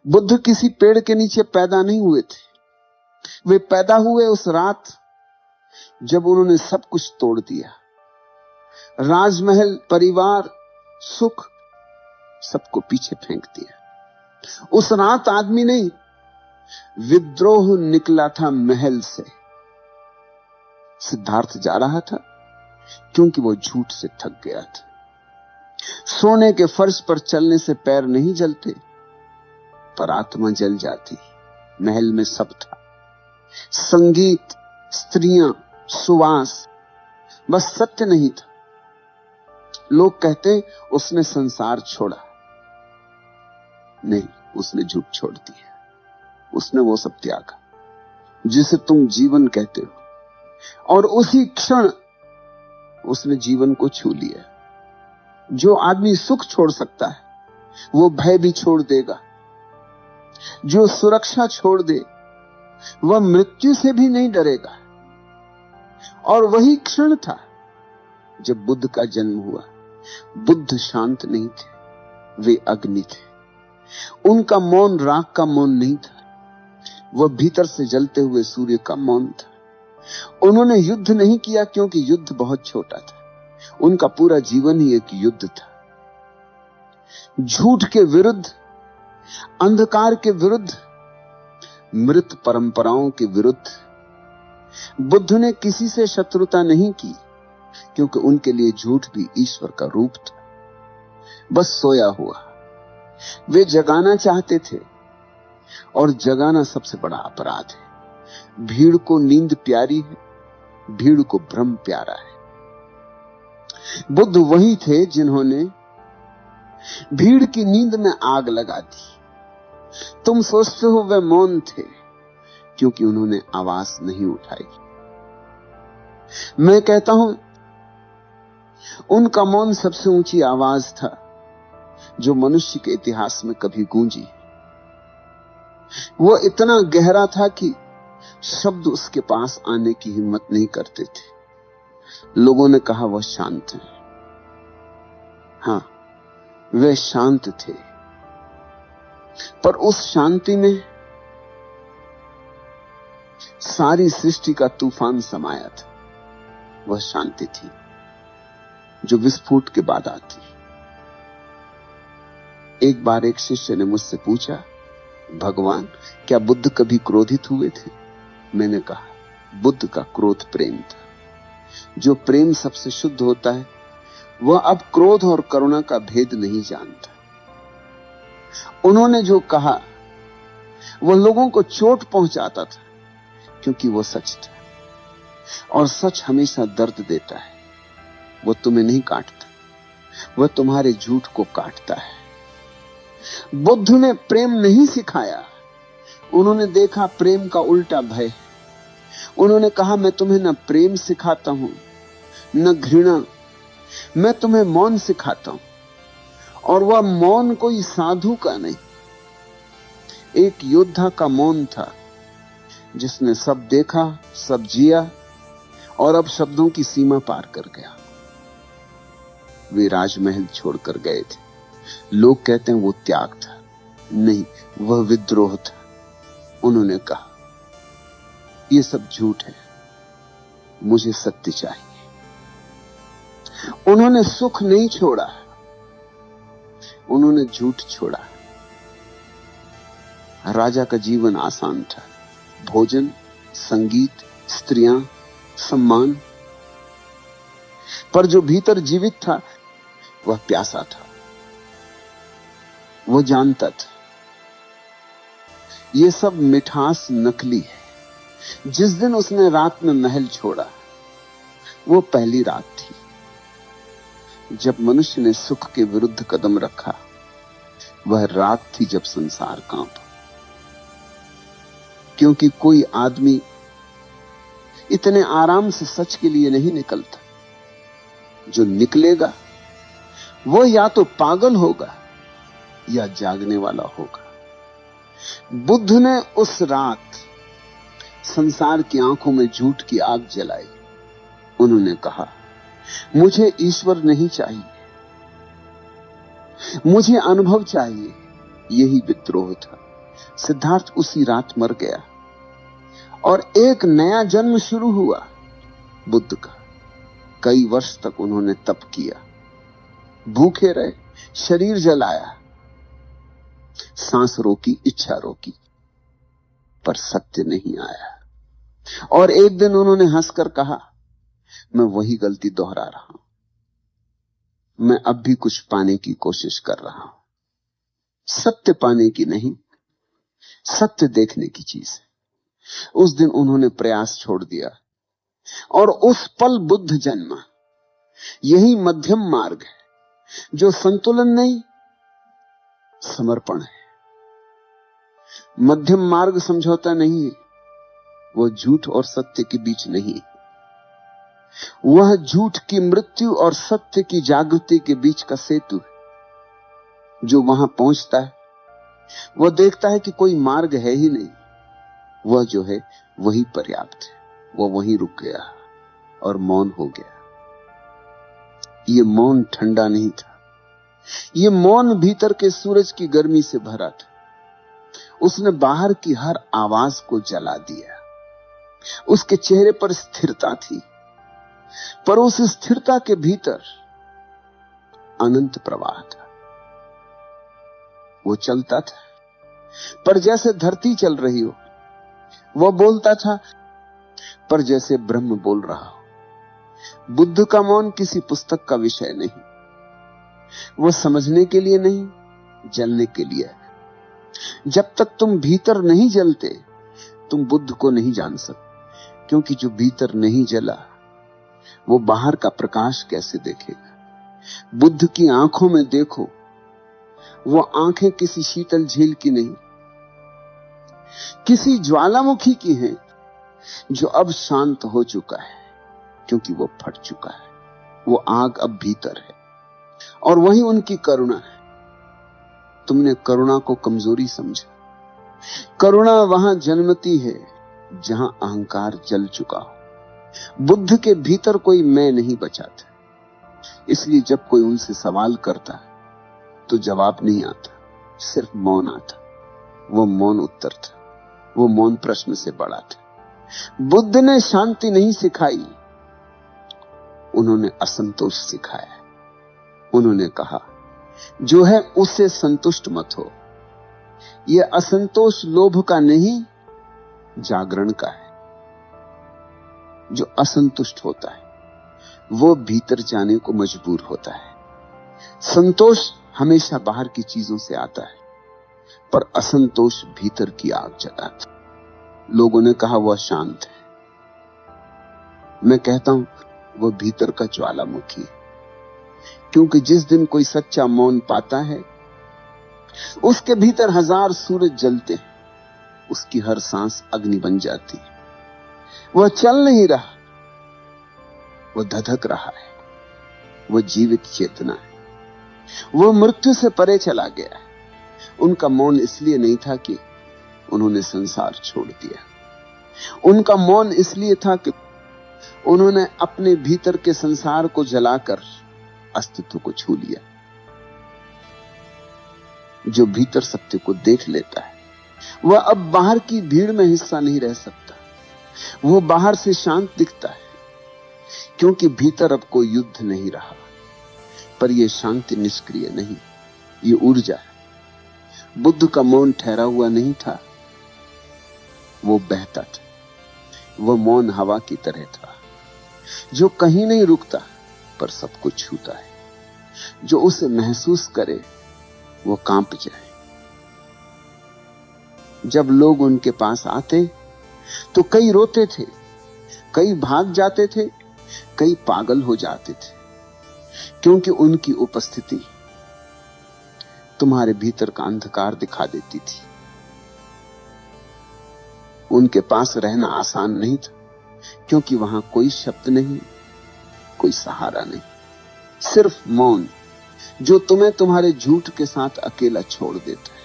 बुद्ध किसी पेड़ के नीचे पैदा नहीं हुए थे। वे पैदा हुए उस रात जब उन्होंने सब कुछ तोड़ दिया। राजमहल, परिवार, सुख, सबको पीछे फेंक दिया। उस रात आदमी नहीं, विद्रोह निकला था महल से। सिद्धार्थ जा रहा था क्योंकि वो झूठ से थक गया था। सोने के फर्श पर चलने से पैर नहीं जलते, पर आत्मा जल जाती। महल में सब था, संगीत, स्त्रियां, सुवास, बस सत्य नहीं था। लोग कहते उसने संसार छोड़ा, नहीं, उसने झूठ छोड़ दिया। उसने वो सब त्यागा जिसे तुम जीवन कहते हो, और उसी क्षण उसने जीवन को छू लिया। जो आदमी सुख छोड़ सकता है वो भय भी छोड़ देगा। जो सुरक्षा छोड़ दे वह मृत्यु से भी नहीं डरेगा। और वही क्षण था जब बुद्ध का जन्म हुआ। बुद्ध शांत नहीं थे, वे अग्नि थे। उनका मौन राग का मौन नहीं था, वह भीतर से जलते हुए सूर्य का मौन था। उन्होंने युद्ध नहीं किया क्योंकि युद्ध बहुत छोटा था। उनका पूरा जीवन ही एक युद्ध था। झूठ के विरुद्ध, अंधकार के विरुद्ध, मृत परंपराओं के विरुद्ध। बुद्ध ने किसी से शत्रुता नहीं की क्योंकि उनके लिए झूठ भी ईश्वर का रूप था, बस सोया हुआ। वे जगाना चाहते थे, और जगाना सबसे बड़ा अपराध है। भीड़ को नींद प्यारी है, भीड़ को भ्रम प्यारा है। बुद्ध वही थे जिन्होंने भीड़ की नींद में आग लगा दी। तुम सोचते हो वे मौन थे क्योंकि उन्होंने आवाज नहीं उठाई। मैं कहता हूं उनका मौन सबसे ऊंची आवाज था जो मनुष्य के इतिहास में कभी गूंजी। वो इतना गहरा था कि शब्द उसके पास आने की हिम्मत नहीं करते थे। लोगों ने कहा वह शांत है। हां, वे शांत थे, पर उस शांति में सारी सृष्टि का तूफान समाया था। वह शांति थी जो विस्फोट के बाद आती। एक बार एक शिष्य ने मुझसे पूछा, भगवान, क्या बुद्ध कभी क्रोधित हुए थे? मैंने कहा, बुद्ध का क्रोध प्रेम था। जो प्रेम सबसे शुद्ध होता है वह अब क्रोध और करुणा का भेद नहीं जानता। उन्होंने जो कहा वह लोगों को चोट पहुंचाता था क्योंकि वह सच था, और सच हमेशा दर्द देता है। वह तुम्हें नहीं काटता, वह तुम्हारे झूठ को काटता है। बुद्ध ने प्रेम नहीं सिखाया, उन्होंने देखा प्रेम का उल्टा भय। उन्होंने कहा, मैं तुम्हें न प्रेम सिखाता हूं न घृणा, मैं तुम्हें मौन सिखाता हूं। और वह मौन कोई साधु का नहीं, एक योद्धा का मौन था जिसने सब देखा, सब जिया, और अब शब्दों की सीमा पार कर गया। वे राजमहल छोड़कर गए थे। लोग कहते हैं वो त्याग था, नहीं, वह विद्रोह था। उन्होंने कहा, ये सब झूठ है, मुझे सत्य चाहिए। उन्होंने सुख नहीं छोड़ा, उन्होंने झूठ छोड़ा। राजा का जीवन आसान था, भोजन, संगीत, स्त्रियां, सम्मान। पर जो भीतर जीवित था वह प्यासा था। वो जानता था ये सब मिठास नकली है। जिस दिन उसने रात में महल छोड़ा वो पहली रात थी जब मनुष्य ने सुख के विरुद्ध कदम रखा। वह रात थी जब संसार कांपा, क्योंकि कोई आदमी इतने आराम से सच के लिए नहीं निकलता। जो निकलेगा वो या तो पागल होगा या जागने वाला होगा। बुद्ध ने उस रात संसार की आंखों में झूठ की आग जलाई। उन्होंने कहा, मुझे ईश्वर नहीं चाहिए, मुझे अनुभव चाहिए। यही विद्रोह था। सिद्धार्थ उसी रात मर गया और एक नया जन्म शुरू हुआ बुद्ध का। कई वर्ष तक उन्होंने तप किया, भूखे रहे, शरीर जलाया, सांस रोकी, इच्छा रोकी, पर सत्य नहीं आया। और एक दिन उन्होंने हंसकर कहा, मैं वही गलती दोहरा रहा हूं, मैं अब भी कुछ पाने की कोशिश कर रहा हूं। सत्य पाने की नहीं, सत्य देखने की चीज है। उस दिन उन्होंने प्रयास छोड़ दिया और उस पल बुद्ध जन्मा। यही मध्यम मार्ग है, जो संतुलन नहीं, समर्पण है। मध्यम मार्ग समझौता नहीं है, वो झूठ और सत्य के बीच नहीं है। वह झूठ की मृत्यु और सत्य की जागृति के बीच का सेतु है। जो वहां पहुंचता है वह देखता है कि कोई मार्ग है ही नहीं, वह जो है वही पर्याप्त है। वह वहीं रुक गया और मौन हो गया। ये मौन ठंडा नहीं था, ये मौन भीतर के सूरज की गर्मी से भरा था। उसने बाहर की हर आवाज को जला दिया। उसके चेहरे पर स्थिरता थी, पर उस स्थिरता के भीतर अनंत प्रवाह था। वो चलता था, पर जैसे धरती चल रही हो। वो बोलता था, पर जैसे ब्रह्म बोल रहा हो। बुद्ध का मौन किसी पुस्तक का विषय नहीं, वो समझने के लिए नहीं, जलने के लिए है। जब तक तुम भीतर नहीं जलते, तुम बुद्ध को नहीं जान सकते, क्योंकि जो भीतर नहीं जला वो बाहर का प्रकाश कैसे देखेगा। बुद्ध की आंखों में देखो, वो आंखें किसी शीतल झील की नहीं, किसी ज्वालामुखी की हैं, जो अब शांत हो चुका है, क्योंकि वो फट चुका है। वो आग अब भीतर है और वही उनकी करुणा है। तुमने करुणा को कमजोरी समझा। करुणा वहां जन्मती है जहां अहंकार जल चुका हो। बुद्ध के भीतर कोई मैं नहीं बचा था, इसलिए जब कोई उनसे सवाल करता तो जवाब नहीं आता, सिर्फ मौन आता। वो मौन उत्तर था, वो मौन प्रश्न से बड़ा था। बुद्ध ने शांति नहीं सिखाई, उन्होंने असंतोष सिखाया। उन्होंने कहा, जो है उससे संतुष्ट मत हो। यह असंतोष लोभ का नहीं, जागरण का है। जो असंतुष्ट होता है वो भीतर जाने को मजबूर होता है। संतोष हमेशा बाहर की चीजों से आता है, पर असंतोष भीतर की आग जगाता। लोगों ने कहा वह शांत है, मैं कहता हूं वह भीतर का ज्वालामुखी है। क्योंकि जिस दिन कोई सच्चा मौन पाता है, उसके भीतर हजार सूरज जलते हैं, उसकी हर सांस अग्नि बन जाती है। वह चल नहीं रहा, वह धधक रहा है, वह जीवित चेतना है, वह मृत्यु से परे चला गया है। उनका मौन इसलिए नहीं था कि उन्होंने संसार छोड़ दिया, उनका मौन इसलिए था कि उन्होंने अपने भीतर के संसार को जलाकर अस्तित्व को छू लिया। जो भीतर सत्य को देख लेता है वह अब बाहर की भीड़ में हिस्सा नहीं रह सकता। वो बाहर से शांत दिखता है, क्योंकि भीतर अब कोई युद्ध नहीं रहा। पर यह शांति निष्क्रिय नहीं, ये ऊर्जा है। बुद्ध का मौन ठहरा हुआ नहीं था, वो बहता था। वह मौन हवा की तरह था, जो कहीं नहीं रुकता पर सबको छूता है। जो उसे महसूस करे वो कांप जाए। जब लोग उनके पास आते तो कई रोते थे, कई भाग जाते थे, कई पागल हो जाते थे, क्योंकि उनकी उपस्थिति तुम्हारे भीतर का अंधकार दिखा देती थी। उनके पास रहना आसान नहीं था, क्योंकि वहां कोई शब्द नहीं, कोई सहारा नहीं, सिर्फ मौन, जो तुम्हें तुम्हारे झूठ के साथ अकेला छोड़ देता है।